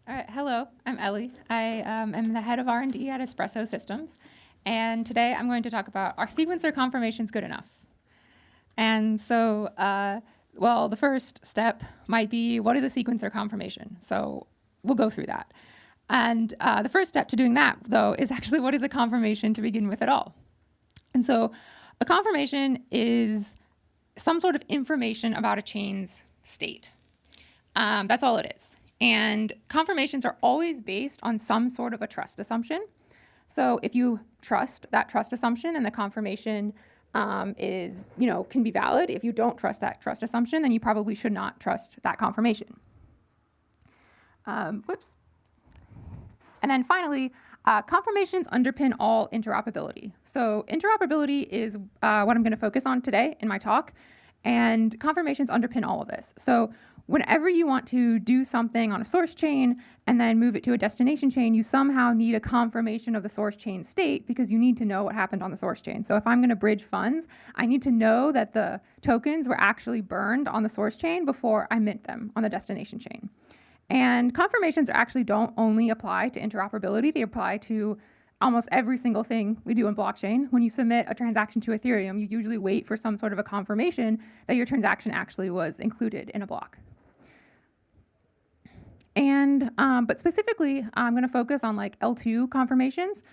All right, hello, I'm Ellie. I am the head of R&D at Espresso Systems, and today I'm going to talk about are sequencer confirmations good enough? And so, the first step might be what is a sequencer confirmation? So we'll go through that. And the first step to doing that, though, is actually what is a confirmation to begin with at all? And so a confirmation is some sort of information about a chain's state. That's all it is. And confirmations are always based on some sort of a trust assumption. So if you trust that trust assumption, then the confirmation can be valid. If you don't trust that trust assumption, then you probably should not trust that confirmation. And then finally, confirmations underpin all interoperability. So interoperability is what I'm going to focus on today in my talk, and confirmations underpin all of this. So whenever you want to do something on a source chain and then move it to a destination chain, you somehow need a confirmation of the source chain state because you need to know what happened on the source chain. So if I'm going to bridge funds, I need to know that the tokens were actually burned on the source chain before I mint them on the destination chain. And confirmations actually don't only apply to interoperability, they apply to almost every single thing we do in blockchain. When you submit a transaction to Ethereum, you usually wait for some sort of a confirmation that your transaction actually was included in a block. And but specifically, I'm going to focus on like L2 confirmations.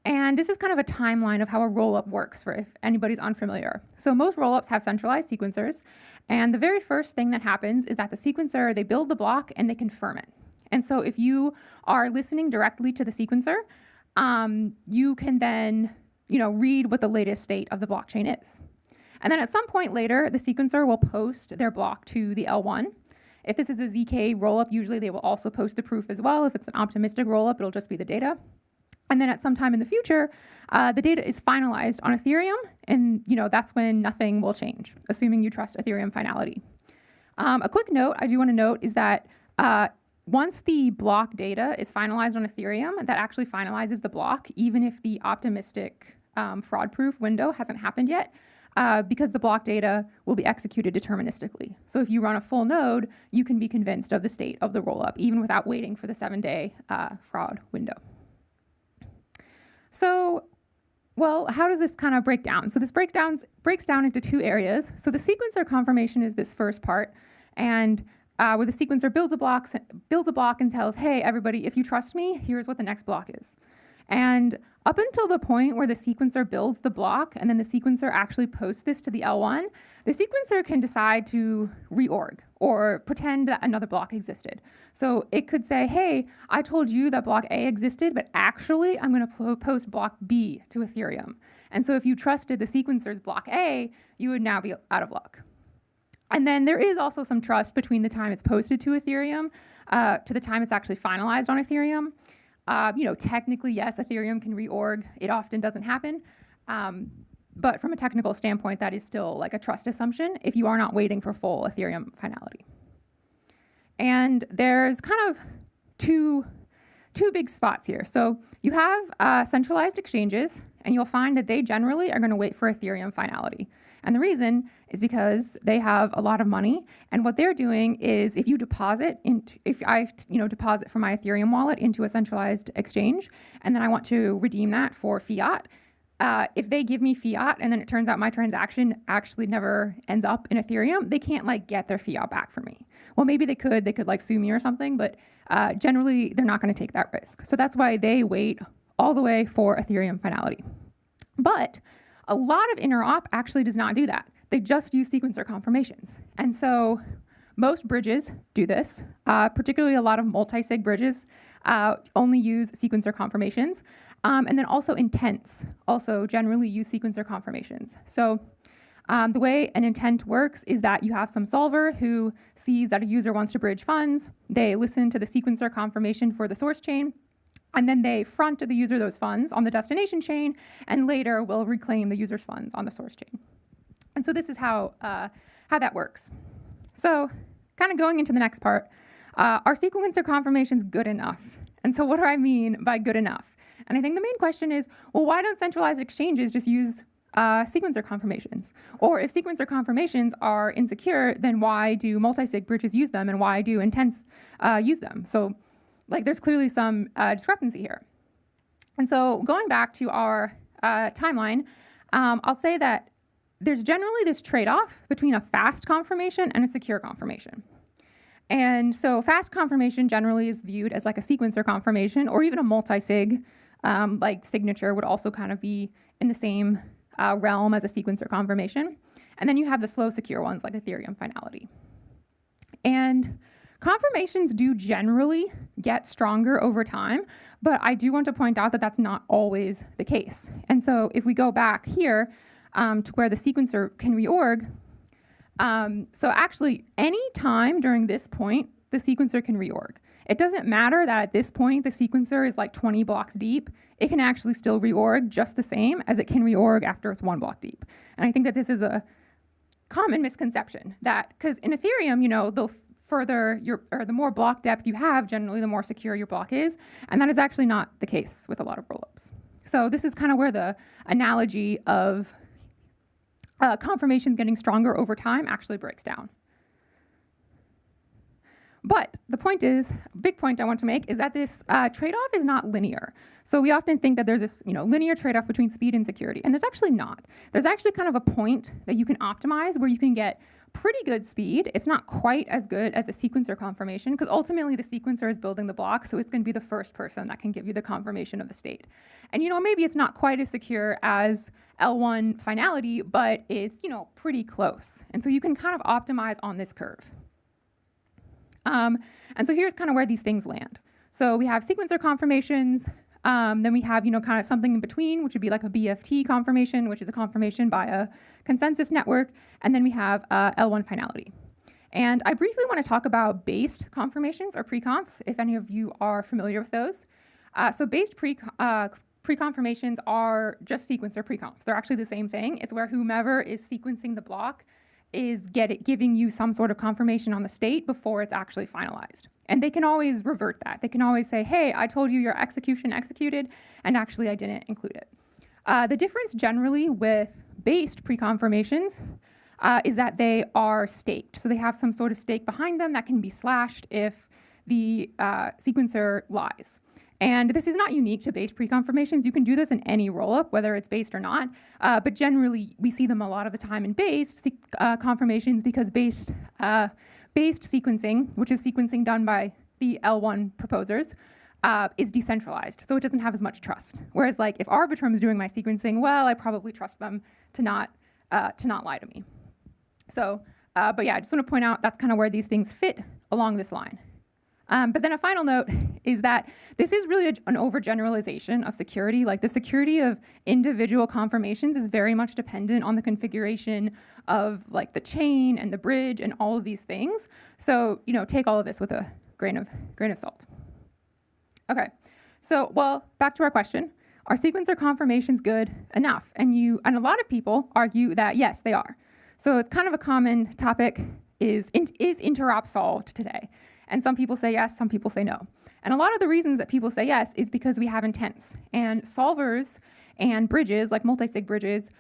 And this is kind of a timeline of how a rollup works for if anybody's unfamiliar. So most rollups have centralized sequencers. And the very first thing that happens is that the sequencer, they build the block and they confirm it. And so if you are listening directly to the sequencer, you can then read what the latest state of the blockchain is. And then at some point later, the sequencer will post their block to the L1. If this is a ZK rollup, usually they will also post the proof as well. If it's an optimistic rollup, it'll just be the data. And then at some time in the future, the data is finalized on Ethereum, and that's when nothing will change, assuming you trust Ethereum finality. A quick note I do want to note is that once the block data is finalized on Ethereum, that actually finalizes the block, even if the optimistic fraud-proof window hasn't happened yet, because the block data will be executed deterministically. So if you run a full node, you can be convinced of the state of the rollup, even without waiting for the 7-day fraud window. So, how does this kind of break down? So this breaks down into two areas. So the sequencer confirmation is this first part, and where the sequencer builds a block and tells, hey, everybody, if you trust me, here's what the next block is. And up until the point where the sequencer builds the block and then the sequencer actually posts this to the L1, the sequencer can decide to reorg or pretend that another block existed. So it could say, hey, I told you that block A existed, but actually I'm going to post block B to Ethereum. And so if you trusted the sequencer's block A, you would now be out of luck. And then there is also some trust between the time it's posted to Ethereum to the time it's actually finalized on Ethereum. Technically, yes, Ethereum can reorg. It often doesn't happen. But from a technical standpoint, that is still like a trust assumption if you are not waiting for full Ethereum finality. And there's kind of two big spots here. So you have centralized exchanges, and you'll find that they generally are going to wait for Ethereum finality. And the reason is because they have a lot of money, and what they're doing is if I deposit from my Ethereum wallet into a centralized exchange, and then I want to redeem that for fiat, if they give me fiat and then it turns out my transaction actually never ends up in Ethereum, they can't get their fiat back from me. Well, maybe they could sue me or something, but generally they're not going to take that risk. So that's why they wait all the way for Ethereum finality. But a lot of interop actually does not do that. They just use sequencer confirmations. And so most bridges do this, particularly a lot of multi-sig bridges only use sequencer confirmations. And then also intents also generally use sequencer confirmations. So the way an intent works is that you have some solver who sees that a user wants to bridge funds. They listen to the sequencer confirmation for the source chain, and then they front to the user those funds on the destination chain, and later will reclaim the user's funds on the source chain. And so this is how that works. So kind of going into the next part, are sequencer confirmations good enough? And so what do I mean by good enough? And I think the main question is, well, why don't centralized exchanges just use sequencer confirmations? Or if sequencer confirmations are insecure, then why do multi-sig bridges use them, and why do intents use them? So Like there's clearly some discrepancy here. And so going back to our timeline, I'll say that there's generally this trade-off between a fast confirmation and a secure confirmation. And so fast confirmation generally is viewed as like a sequencer confirmation, or even a multi-sig, like signature would also kind of be in the same realm as a sequencer confirmation. And then you have the slow secure ones like Ethereum finality. And confirmations do generally get stronger over time, but I do want to point out that that's not always the case. And so if we go back here to where the sequencer can reorg, so actually any time during this point, the sequencer can reorg. It doesn't matter that at this point, the sequencer is like 20 blocks deep. It can actually still reorg just the same as it can reorg after it's 1 block deep. And I think that this is a common misconception that, because in Ethereum, you know, the further the more block depth you have, generally the more secure your block is. And that is actually not the case with a lot of rollups. So this is kind of where the analogy of confirmations getting stronger over time actually breaks down. But the point is, big point I want to make is that this trade-off is not linear. So we often think that there's this, linear trade-off between speed and security, and there's actually not. There's actually kind of a point that you can optimize where you can get pretty good speed. It's not quite as good as the sequencer confirmation, because ultimately the sequencer is building the block, so it's going to be the first person that can give you the confirmation of the state. And maybe it's not quite as secure as L1 finality, but it's pretty close. And so you can kind of optimize on this curve. And so here's kind of where these things land. So we have sequencer confirmations, then we have, kind of something in between, which would be like a BFT confirmation, which is a confirmation by a consensus network, and then we have L1 finality. And I briefly want to talk about based confirmations or pre-confs, if any of you are familiar with those. So based pre-confirmations are just sequencer pre-confs. They're actually the same thing. It's where whomever is sequencing the block is giving you some sort of confirmation on the state before it's actually finalized. And they can always revert that. They can always say, hey, I told you your execution executed, and actually I didn't include it. The difference generally with based pre-confirmations is that they are staked. So they have some sort of stake behind them that can be slashed if the sequencer lies. And this is not unique to based pre-confirmations. You can do this in any rollup, whether it's based or not. But generally, we see them a lot of the time in based confirmations because based sequencing, which is sequencing done by the L1 proposers, is decentralized. So it doesn't have as much trust. Whereas like if Arbitrum is doing my sequencing, well, I probably trust them to not lie to me. So, but yeah, I just want to point out that's kind of where these things fit along this line. But then a final note is that this is really an overgeneralization of security. Like the security of individual confirmations is very much dependent on the configuration of like the chain and the bridge and all of these things. So, take all of this with a grain of salt. Okay, so, well, back to our question. Are sequencer confirmations good enough? And a lot of people argue that yes, they are. So it's kind of a common topic is interop solved today? And some people say yes, some people say no. And a lot of the reasons that people say yes is because we have intents. And solvers and bridges, like multi-sig bridges,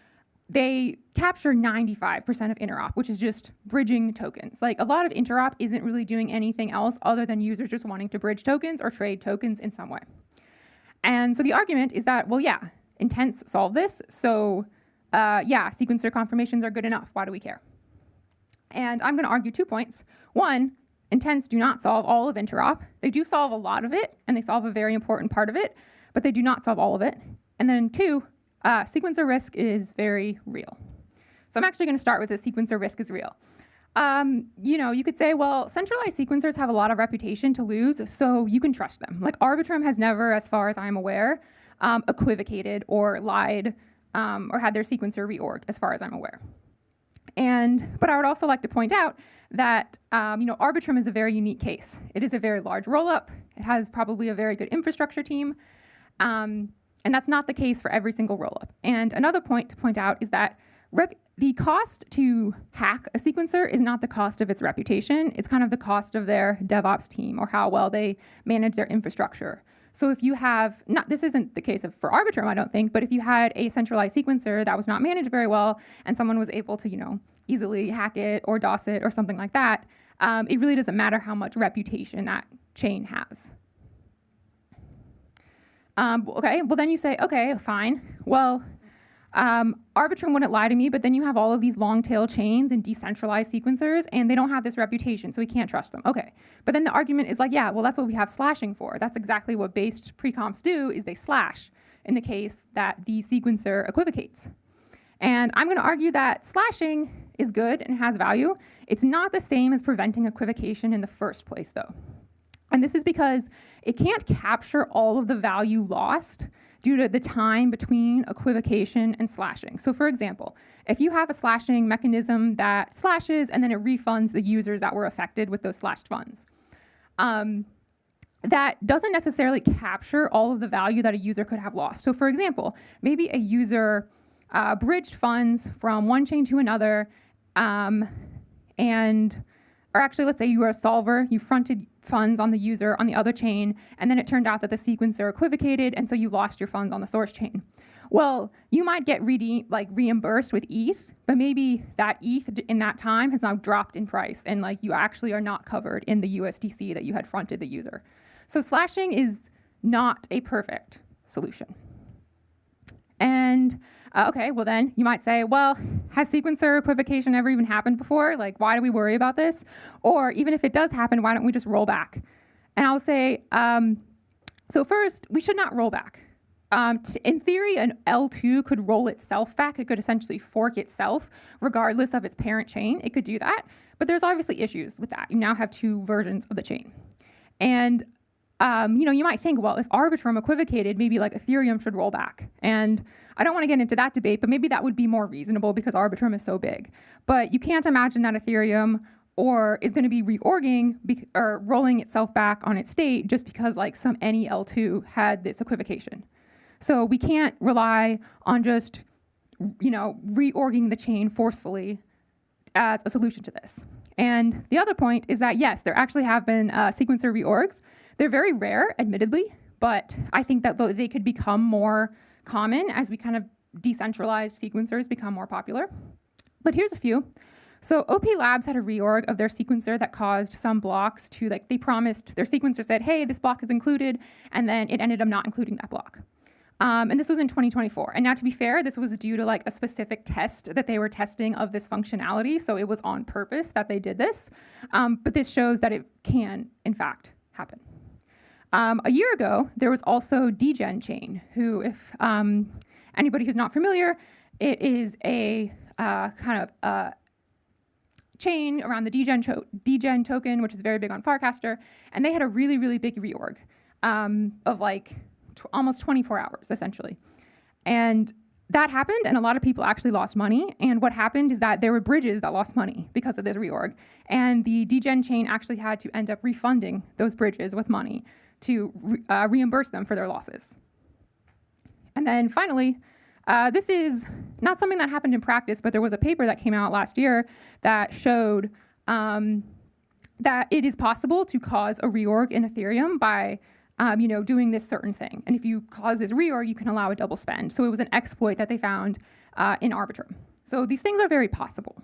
they capture 95% of interop, which is just bridging tokens. Like a lot of interop isn't really doing anything else other than users just wanting to bridge tokens or trade tokens in some way. And so the argument is that, well, yeah, intents solve this. So yeah, sequencer confirmations are good enough. Why do we care? And I'm going to argue 2 points. One, intents do not solve all of interop. They do solve a lot of it, and they solve a very important part of it, but they do not solve all of it. And then 2, sequencer risk is very real. So I'm actually going to start with the sequencer risk is real. You could say, well, centralized sequencers have a lot of reputation to lose, so you can trust them. Like Arbitrum has never, as far as I'm aware, equivocated or lied or had their sequencer reorged, as far as I'm aware. But I would also like to point out that Arbitrum is a very unique case. It is a very large rollup. It has probably a very good infrastructure team, and that's not the case for every single rollup. And another point to point out is that the cost to hack a sequencer is not the cost of its reputation. It's kind of the cost of their DevOps team or how well they manage their infrastructure. So if you have, this isn't the case for Arbitrum, I don't think, but if you had a centralized sequencer that was not managed very well and someone was able to, easily hack it or DOS it or something like that, it really doesn't matter how much reputation that chain has. Okay, well then you say, okay, fine. Well, Arbitrum wouldn't lie to me, but then you have all of these long tail chains and decentralized sequencers, and they don't have this reputation, so we can't trust them. Okay, but then the argument is like, yeah, well, that's what we have slashing for. That's exactly what based precomps do, is they slash in the case that the sequencer equivocates. And I'm going to argue that slashing is good and has value. It's not the same as preventing equivocation in the first place, though. And this is because it can't capture all of the value lost due to the time between equivocation and slashing. So for example, if you have a slashing mechanism that slashes and then it refunds the users that were affected with those slashed funds, that doesn't necessarily capture all of the value that a user could have lost. So for example, maybe a user bridged funds from one chain to another, or actually, let's say you were a solver, you fronted funds on the user on the other chain, and then it turned out that the sequencer equivocated, and so you lost your funds on the source chain. Well, you might get reimbursed with ETH, but maybe that ETH in that time has now dropped in price, and you actually are not covered in the USDC that you had fronted the user. So slashing is not a perfect solution. And okay, well then you might say, well, has sequencer equivocation ever even happened before? Why do we worry about this? Or even if it does happen, why don't we just roll back? And I'll say, so first, we should not roll back. In theory, an L2 could roll itself back. It could essentially fork itself, regardless of its parent chain. It could do that. But there's obviously issues with that. You now have two versions of the chain. And you might think, well, if Arbitrum equivocated, maybe Ethereum should roll back. And I don't want to get into that debate, but maybe that would be more reasonable because Arbitrum is so big. But you can't imagine that Ethereum is going to be reorging or rolling itself back on its state just because some any L2 had this equivocation. So we can't rely on just reorging the chain forcefully as a solution to this. And the other point is that, yes, there actually have been sequencer reorgs. They're very rare, admittedly, but I think that they could become more common as we kind of decentralized sequencers become more popular. But here's a few. So OP Labs had a reorg of their sequencer that caused some blocks to, they promised, their sequencer said, hey, this block is included, and then it ended up not including that block. And this was in 2024. And now, to be fair, this was due to a specific test that they were testing of this functionality. So it was on purpose that they did this. But this shows that it can, in fact, happen. A year ago, there was also Degen Chain, who, if anybody who's not familiar, it is a kind of chain around the Degen token, which is very big on Farcaster. And they had a really, really big reorg of almost 24 hours, essentially. And that happened, and a lot of people actually lost money. And what happened is that there were bridges that lost money because of this reorg. And the Degen chain actually had to end up refunding those bridges with money to reimburse them for their losses. And then finally, this is not something that happened in practice, but there was a paper that came out last year that showed that it is possible to cause a reorg in Ethereum by doing this certain thing. And if you cause this reorg, you can allow a double spend. So it was an exploit that they found in Arbitrum. So these things are very possible.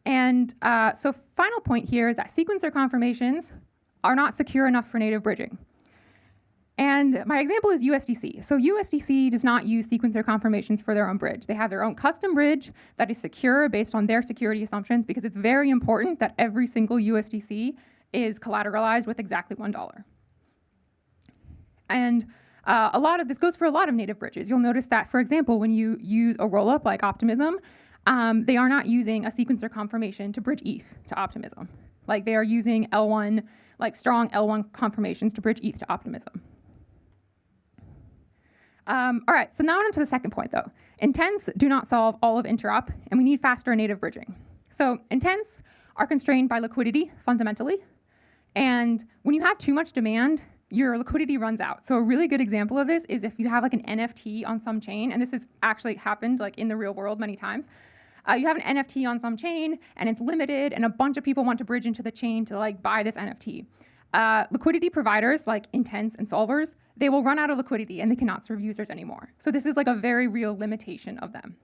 And so final point here is that sequencer confirmations are not secure enough for native bridging. And my example is USDC. So USDC does not use sequencer confirmations for their own bridge. They have their own custom bridge that is secure based on their security assumptions, because it's very important that every single USDC is collateralized with exactly $1. And a lot of this goes for a lot of native bridges. You'll notice that, for example, when you use a rollup like Optimism, they are not using a sequencer confirmation to bridge ETH to Optimism. They are using L1, strong L1 confirmations to bridge ETH to Optimism. All right, so now on to the second point, though. Intents do not solve all of interop, and we need faster native bridging. So intents are constrained by liquidity, fundamentally. And when you have too much demand, your liquidity runs out. So a really good example of this is if you have an NFT on some chain, and this has actually happened in the real world many times. You have an NFT on some chain, and it's limited, and a bunch of people want to bridge into the chain to buy this NFT. Liquidity providers like intents and solvers, they will run out of liquidity and they cannot serve users anymore. So this is a very real limitation of them.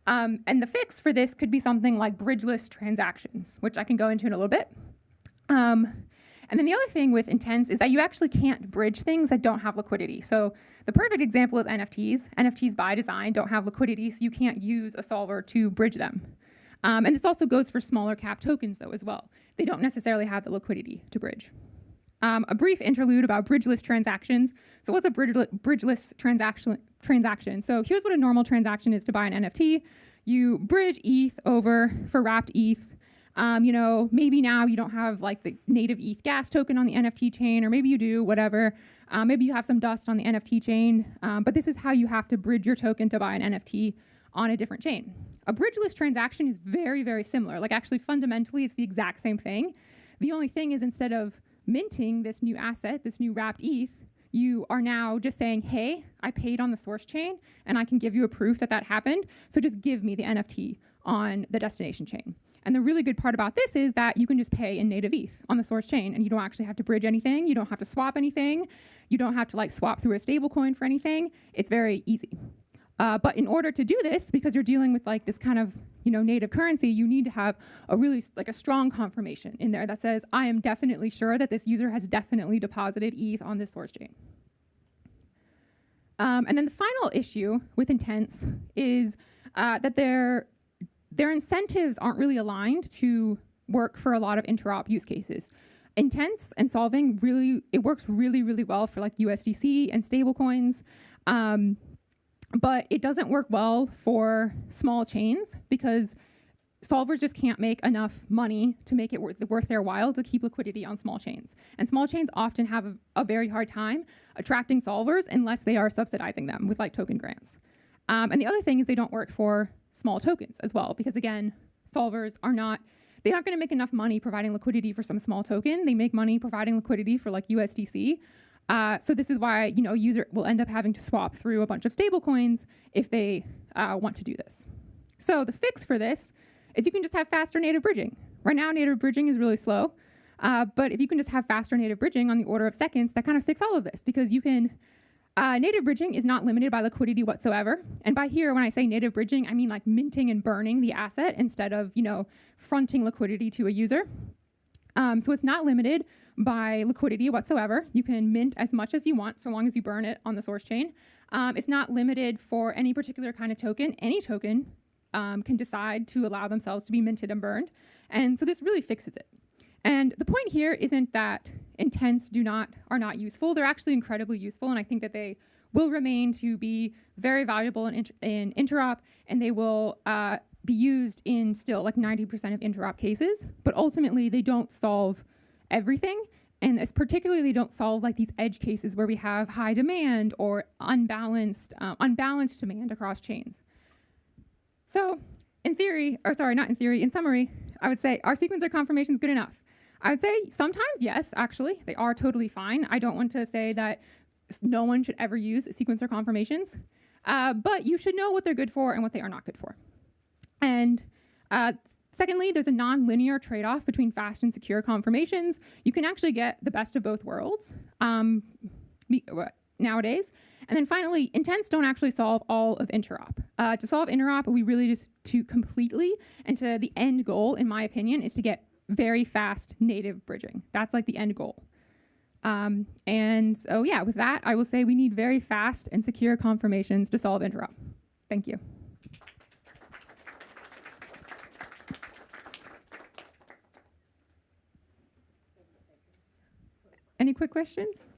And the fix for this could be something like bridgeless transactions, which I can go into in a little bit. And then the other thing with intents is that you actually can't bridge things that don't have liquidity. So the perfect example is NFTs. NFTs by design don't have liquidity, so you can't use a solver to bridge them. And this also goes for smaller cap tokens, though, as well. They don't necessarily have the liquidity to bridge. A brief interlude about bridgeless transactions. So what's a bridgeless transaction? So here's what a normal transaction is to buy an NFT. You bridge ETH over for wrapped ETH. Maybe now you don't have like the native ETH gas token on the NFT chain, or maybe you do, whatever. Maybe you have some dust on the NFT chain, but this is how you have to bridge your token to buy an NFT on a different chain. A bridgeless transaction is very, very similar. Like actually fundamentally, it's the exact same thing. The only thing is instead of minting this new asset, this new wrapped ETH, you are now just saying, hey, I paid on the source chain and I can give you a proof that that happened. So just give me the NFT on the destination chain. And the really good part about this is that you can just pay in native ETH on the source chain and you don't actually have to bridge anything. You don't have to swap anything. You don't have to like swap through a stable coin for anything. It's very easy. But in order to do this, because you're dealing with like this kind of native currency, you need to have a really like a strong confirmation in there that says, I am definitely sure that this user has definitely deposited ETH on this source chain. And then the final issue with intents is that their incentives aren't really aligned to work for a lot of interop use cases. Intents and solving it works really, really well for like USDC and stablecoins. But it doesn't work well for small chains because solvers just can't make enough money to make it worth their while to keep liquidity on small chains. And small chains often have a very hard time attracting solvers unless they are subsidizing them with like token grants. And the other thing is they don't work for small tokens as well, because again, solvers they're not going to make enough money providing liquidity for some small token. They make money providing liquidity for like USDC. So this is why, a user will end up having to swap through a bunch of stable coins if they want to do this. So the fix for this is you can just have faster native bridging. Right now, native bridging is really slow. But if you can just have faster native bridging on the order of seconds, that kind of fix all of this because you can, native bridging is not limited by liquidity whatsoever. And by here, when I say native bridging, I mean like minting and burning the asset instead of, fronting liquidity to a user. So it's not limited by liquidity whatsoever. You can mint as much as you want so long as you burn it on the source chain. It's not limited for any particular kind of token. Any token can decide to allow themselves to be minted and burned. And so this really fixes it. And the point here isn't that intents are not useful. They're actually incredibly useful, and I think that they will remain to be very valuable in interop, and they will be used in still like 90% of interop cases. But ultimately, they don't solve everything, and particularly they don't solve like these edge cases where we have high demand or unbalanced demand across chains. So in summary, I would say are sequencer confirmations good enough? I would say sometimes yes, actually, they are totally fine. I don't want to say that no one should ever use sequencer confirmations, but you should know what they're good for and what they are not good for. And secondly, there's a non-linear trade-off between fast and secure confirmations. You can actually get the best of both worlds nowadays. And then finally, intents don't actually solve all of interop. To solve interop, we really just completely, and to the end goal, in my opinion, is to get very fast native bridging. That's like the end goal. And so yeah, with that, I will say we need very fast and secure confirmations to solve interop. Thank you. Any quick questions?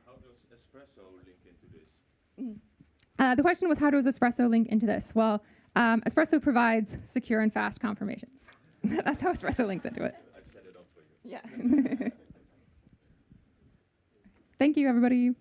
How does Espresso link into this? The question was, how does Espresso link into this? Well, Espresso provides secure and fast confirmations. That's how Espresso links into it. I set it up for you. Yeah. Thank you, everybody.